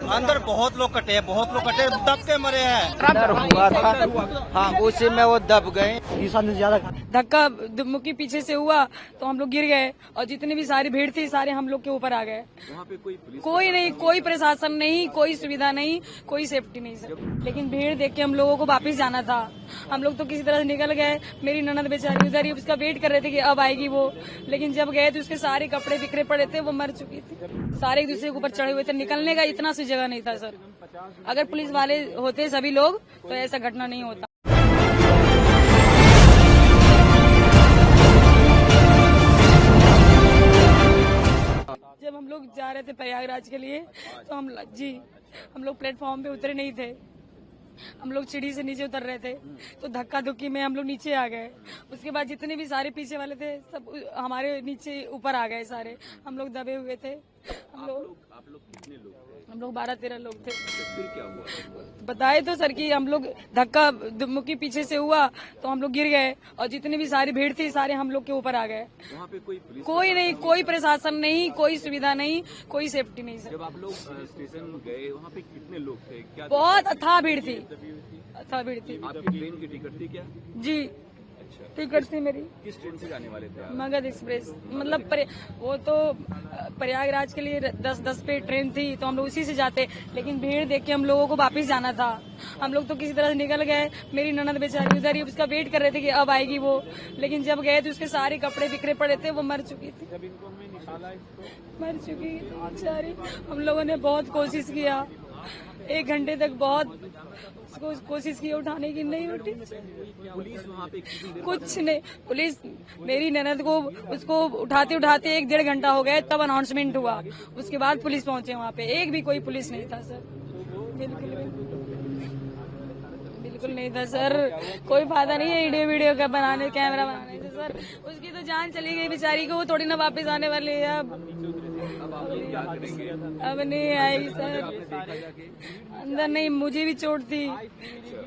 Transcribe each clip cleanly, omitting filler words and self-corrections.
अंदर बहुत लोग कटे, दब के मरे हैं। डर हुआ था, हाँ उसी में वो दब गए। ज्यादा धक्का मुक्की पीछे से हुआ तो हम लोग गिर गए और जितनी भी सारी भीड़ थी सारे हम लोग के ऊपर आ गए। वहाँ पे कोई नहीं, कोई प्रशासन नहीं, कोई सुविधा नहीं, कोई सेफ्टी नहीं सर। लेकिन भीड़ देख के हम लोगों को वापस जाना था। हम लोग तो किसी तरह से निकल गए। मेरी ननद बेचारी उधर ही उसका वेट कर रहे थे कि अब आएगी वो, लेकिन जब गए तो उसके सारे कपड़े बिखरे पड़े थे, वो मर चुकी थी। सारे एक दूसरे के ऊपर चढ़े हुए थे, निकलने का इतना सी जगह नहीं था सर। अगर पुलिस वाले होते सभी लोग तो ऐसा घटना नहीं होता। जब हम लोग जा रहे थे प्रयागराज के लिए तो हम लोग प्लेटफॉर्म पे उतरे नहीं थे। हम लोग सीढ़ी से नीचे उतर रहे थे तो धक्का धुक्की में हम लोग नीचे आ गए। उसके बाद जितने भी सारे पीछे वाले थे सब हमारे नीचे ऊपर आ गए सारे। हम लोग दबे हुए थे। आप लोग कितने लोग थे? हम लोग 12-13 लोग थे। फिर क्या हुआ? बताए तो सर कि हम लोग धक्का मुक्की पीछे से हुआ तो हम लोग गिर गए और जितनी भी सारी भीड़ थी सारे हम लोग के ऊपर आ गए। वहाँ पे कोई नहीं, कोई प्रशासन नहीं, कोई सुविधा नहीं, कोई सेफ्टी नहीं सर। जब आप लोग स्टेशन गए वहाँ पे कितने लोग थे? क्या बहुत अथाह भीड़ थी, अथाह भीड़ थी। आपकी ट्रेन की टिकट थी क्या? जी टिकट थी मेरी। किस ट्रेन से जाने वाले थे आप? मगध एक्सप्रेस, मतलब वो तो प्रयागराज के लिए 10-10 पे ट्रेन थी तो हम लोग उसी से जाते, लेकिन भीड़ देख के हम लोगों को वापस जाना था। हम लोग तो किसी तरह से निकल गए। मेरी ननद बेचारी उधर ही उसका वेट कर रहे थे कि अब आएगी वो, लेकिन जब गए तो उसके सारे कपड़े बिखरे पड़े थे, वो मर चुकी थी। मर चुकी थी बेचारी। हम लोगों ने बहुत कोशिश किया, 1 घंटे तक बहुत कोशिश की उठाने की, नहीं उठी। पुलिस वहाँ पे कुछ नहीं, पुलिस मेरी ननद को उसको उठाते उठाते 1-1.5 घंटा हो गया, तब अनाउंसमेंट हुआ। उसके बाद पुलिस पहुंचे वहाँ पे। एक भी कोई पुलिस नहीं था सर, बिल्कुल नहीं था सर। कोई फायदा नहीं है वीडियो का बनाने, कैमरा बनाने से सर। उसकी तो जान चली गई बेचारी को, वो थोड़ी ना वापस आने वाली है। अब नहीं आई सर। अंदर नहीं, मुझे भी चोट थी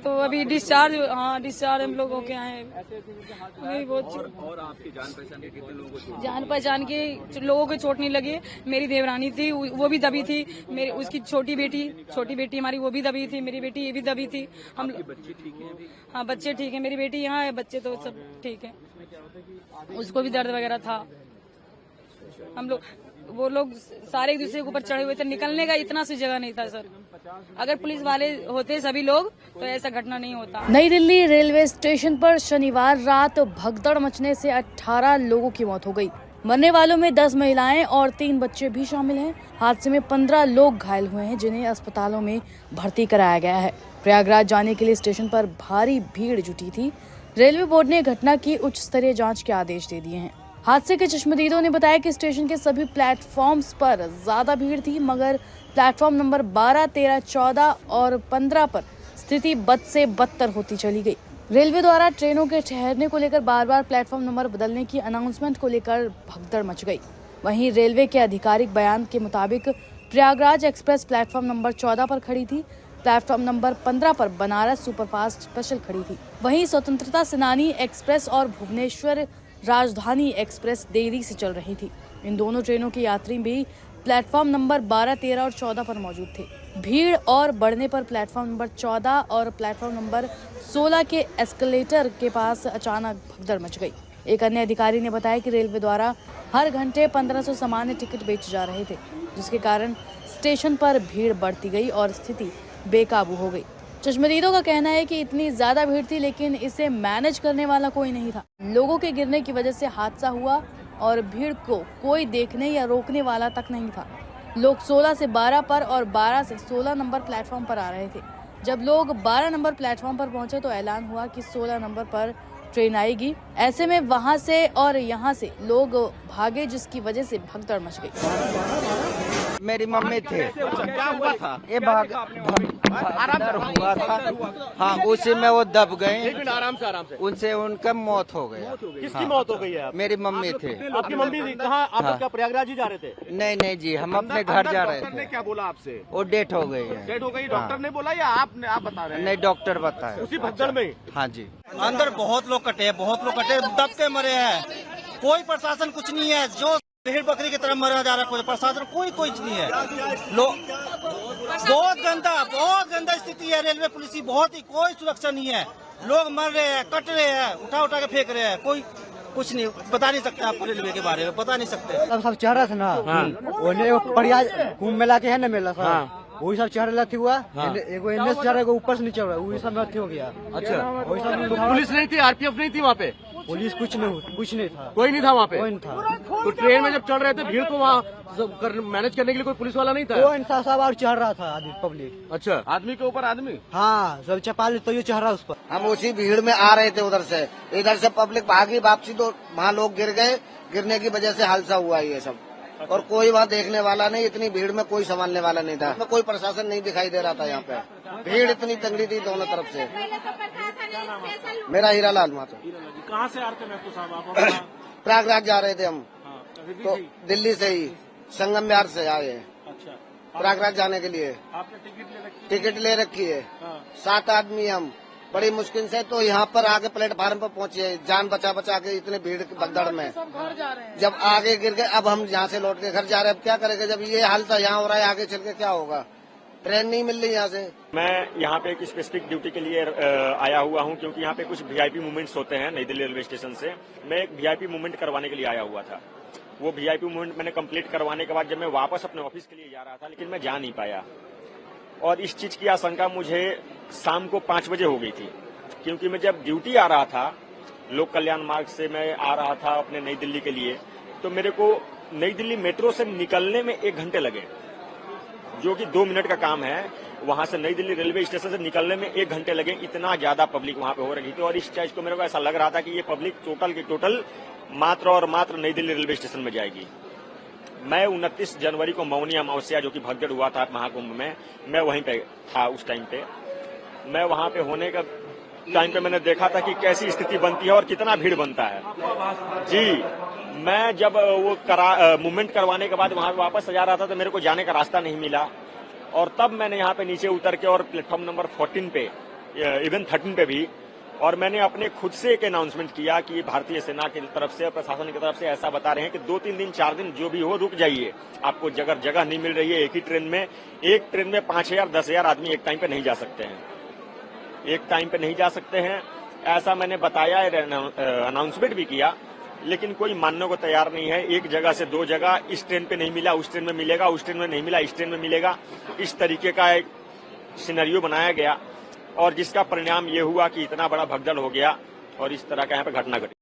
तो अभी डिस्चार्ज हम लोग होके आए। नहीं बहुत और आपकी जान पहचान के कितने लोगों को? जान पहचान के लोगों को चोट नहीं लगी। मेरी देवरानी थी, वो भी दबी थी। मेरी उसकी छोटी बेटी हमारी वो भी दबी थी। मेरी बेटी ये भी दबी थी। हम बच्चे ठीक है अभी? हाँ बच्चे ठीक है। मेरी बेटी यहाँ है, बच्चे तो सब ठीक है। उसको भी दर्द वगैरह था। हम लोग वो लोग सारे एक दूसरे के ऊपर चढ़े हुए थे, निकलने का इतना सी जगह नहीं था सर। अगर पुलिस वाले होते सभी लोग तो ऐसा घटना नहीं होता। नई दिल्ली रेलवे स्टेशन पर शनिवार रात भगदड़ मचने से 18 लोगों की मौत हो गई। मरने वालों में 10 महिलाएं और 3 बच्चे भी शामिल हैं। हादसे में 15 लोग घायल हुए हैं, जिन्हें अस्पतालों में भर्ती कराया गया है। प्रयागराज जाने के लिए स्टेशन पर भारी भीड़ जुटी थी। रेलवे बोर्ड ने घटना की उच्च स्तरीय जाँच के आदेश दे दिए हैं। हादसे के चश्मदीदों ने बताया कि स्टेशन के सभी प्लेटफॉर्म्स पर ज्यादा भीड़ थी, मगर प्लेटफॉर्म नंबर 12, 13, 14 और 15 पर स्थिति बद से बदतर होती चली गई। रेलवे द्वारा ट्रेनों के ठहरने को लेकर बार बार प्लेटफॉर्म नंबर बदलने की अनाउंसमेंट को लेकर भगदड़ मच गई। वहीं रेलवे के आधिकारिक बयान के मुताबिक प्रयागराज एक्सप्रेस प्लेटफॉर्म नंबर 14 पर खड़ी थी। प्लेटफॉर्म नंबर 15 पर बनारस सुपरफास्ट स्पेशल खड़ी थी। वहीं स्वतंत्रता सेनानी एक्सप्रेस और भुवनेश्वर राजधानी एक्सप्रेस देरी से चल रही थी। इन दोनों ट्रेनों के यात्री भी प्लेटफॉर्म नंबर 12, 13 और 14 पर मौजूद थे। भीड़ और बढ़ने पर प्लेटफॉर्म नंबर 14 और प्लेटफॉर्म नंबर 16 के एस्केलेटर के पास अचानक भगदड़ मच गई। एक अन्य अधिकारी ने बताया कि रेलवे द्वारा हर घंटे 1500 सामान्य टिकट बेचे जा रहे थे, जिसके कारण स्टेशन पर भीड़ बढ़ती गई और स्थिति बेकाबू हो गई। चश्मदीदों का कहना है कि इतनी ज्यादा भीड़ थी, लेकिन इसे मैनेज करने वाला कोई नहीं था। लोगों के गिरने की वजह से हादसा हुआ और भीड़ को कोई देखने या रोकने वाला तक नहीं था। लोग 16 से 12 पर और 12 से 16 नंबर प्लेटफॉर्म पर आ रहे थे। जब लोग 12 नंबर प्लेटफॉर्म पर पहुंचे तो ऐलान हुआ कि 16 नंबर पर ट्रेन आएगी। ऐसे में वहां से और यहां से लोग भागे, जिसकी वजह से भगदड़ मच गई। मेरी मम्मी थे, क्या हुआ था? ये डर हुआ था, हाँ उसी में वो दब गए। आराम से उनसे उनका मौत हो गया। किसकी मौत हो गई है? मेरी मम्मी थे। आपकी मम्मी थी कहाँ? आप लोग क्या प्रयागराज ही जा रहे थे? नहीं जी, हम अपने घर जा रहे डॉक्टर ने थे। क्या बोला आपसे? वो डेथ हो गई है। डेथ हो गई डॉक्टर ने बोला या आप बता रहे हैं? नहीं, डॉक्टर बताया। उसी भगदड़ में? हाँ जी। अंदर बहुत लोग कटे, दब के मरे हैं। कोई प्रशासन कुछ नहीं है। जो भेड़ बकरी की तरह मरा जा रहा है, कोई प्रशासन कोई नहीं है। लोग बहुत गंदा स्थिति है। रेलवे पुलिस की बहुत ही कोई सुरक्षा नहीं है। लोग मर रहे हैं, कट रहे हैं, उठा के फेंक रहे हैं। कोई कुछ नहीं बता नहीं सकते आपको रेलवे के बारे में, बता नहीं सकते। सब चढ़ रहा था ना, बढ़िया कुंभ मेला के है ना मेला सब, वही सब चढ़ रहा हुआ। एगो एनएस चढ़ रहा, ऊपर से नीचे वही सब हो गया। अच्छा, वही सब पुलिस नहीं थी, आरपीएफ नहीं थी वहाँ पे? पुलिस कुछ नहीं था, कोई नहीं था वहाँ पे? कोई नहीं था। तो ट्रेन में जब चढ़ रहे थे भीड़ को वहाँ मैनेज करने के लिए कोई पुलिस वाला नहीं था? कोई था, सब और चढ़ रहा था आदमी पब्लिक। अच्छा, आदमी के ऊपर आदमी? हाँ, सब चपाल तो ये चढ़ रहा उस पर। हम उसी भीड़ में आ रहे थे उधर से, इधर से पब्लिक भागी वापसी, तो वहाँ लोग गिर गए। गिरने की वजह से हादसा हुआ ये सब। और कोई वहाँ देखने वाला नहीं, इतनी भीड़ में कोई संभालने वाला नहीं था। कोई प्रशासन नहीं दिखाई दे रहा था यहाँ पे। भीड़ इतनी तंगड़ी थी दोनों तरफ से। मेरा हीरालाल मातो। कहाँ से आ रहे थे महतो साहब आप? प्रयागराज जा रहे थे हम, तो दिल्ली से ही संगम विहार से आए हैं प्रयागराज जाने के लिए। आपने टिकट ले रखी है। 7 आदमी हम, बड़ी मुश्किल से तो यहाँ पर आके प्लेटफार्म पर पहुंचे, जान बचा के इतने भीड़ की भगदड़ में। जब आगे गिर गए, अब हम यहाँ से लौट के घर जा रहे हैं। अब क्या करेंगे जब ये हालत यहाँ हो रहा है, आगे चल के क्या होगा? ट्रेन नहीं मिल रही यहाँ से। मैं यहाँ पे एक स्पेसिफिक ड्यूटी के लिए आया हुआ हूँ, क्योंकि यहाँ पे कुछ वीआईपी मूवमेंट्स होते हैं नई दिल्ली रेलवे स्टेशन से। मैं एक वीआईपी मूवमेंट करवाने के लिए आया हुआ था। वो वीआईपी मूवमेंट मैंने कंप्लीट करवाने के बाद जब मैं वापस अपने ऑफिस के लिए जा रहा था, लेकिन मैं जा नहीं पाया। और इस चीज की आशंका मुझे शाम को 5 बजे हो गई थी, क्योंकि मैं जब ड्यूटी आ रहा था, लोक कल्याण मार्ग से मैं आ रहा था अपने नई दिल्ली के लिए, तो मेरे को नई दिल्ली मेट्रो से निकलने में 1 घंटे लगे, जो कि 2 मिनट का काम है। वहां से नई दिल्ली रेलवे स्टेशन से निकलने में 1 घंटे लगे। इतना ज्यादा पब्लिक वहां पे हो रही थी। और इस चीज को मेरे को ऐसा लग रहा था कि ये पब्लिक टोटल की टोटल मात्र और मात्र नई दिल्ली रेलवे स्टेशन में जाएगी। मैं 29 जनवरी को मौनी अमावस्या, जो कि भगदड़ हुआ था महाकुंभ में, मैं वहीं पे था। उस टाइम पे मैं वहां पे होने का टाइम पे मैंने देखा था कि कैसी स्थिति बनती है और कितना भीड़ बनता है। जी, मैं जब वो मूवमेंट करवाने के बाद वहां वापस जा रहा था, तो मेरे को जाने का रास्ता नहीं मिला। और तब मैंने यहाँ पे नीचे उतर के और प्लेटफॉर्म नंबर 14 पे, इवन 13 पे भी, और मैंने अपने खुद से एक अनाउंसमेंट किया कि भारतीय सेना की तरफ से, प्रशासन की तरफ से ऐसा बता रहे हैं कि 2-3 दिन 4 दिन जो भी हो रुक जाइए। आपको जगह नहीं मिल रही है। एक ही ट्रेन में, एक ट्रेन में 5000 10,000 आदमी एक टाइम पे नहीं जा सकते हैं। एक टाइम पे नहीं जा सकते हैं, ऐसा मैंने बताया, अनाउंसमेंट भी किया, लेकिन कोई मानने को तैयार नहीं है। एक जगह से 2 जगह, इस ट्रेन पे नहीं मिला उस ट्रेन में मिलेगा, उस ट्रेन में नहीं मिला इस ट्रेन में मिलेगा, इस तरीके का एक सिनेरियो बनाया गया। और जिसका परिणाम ये हुआ कि इतना बड़ा भगदड़ हो गया और इस तरह का यहाँ पे घटना घटी।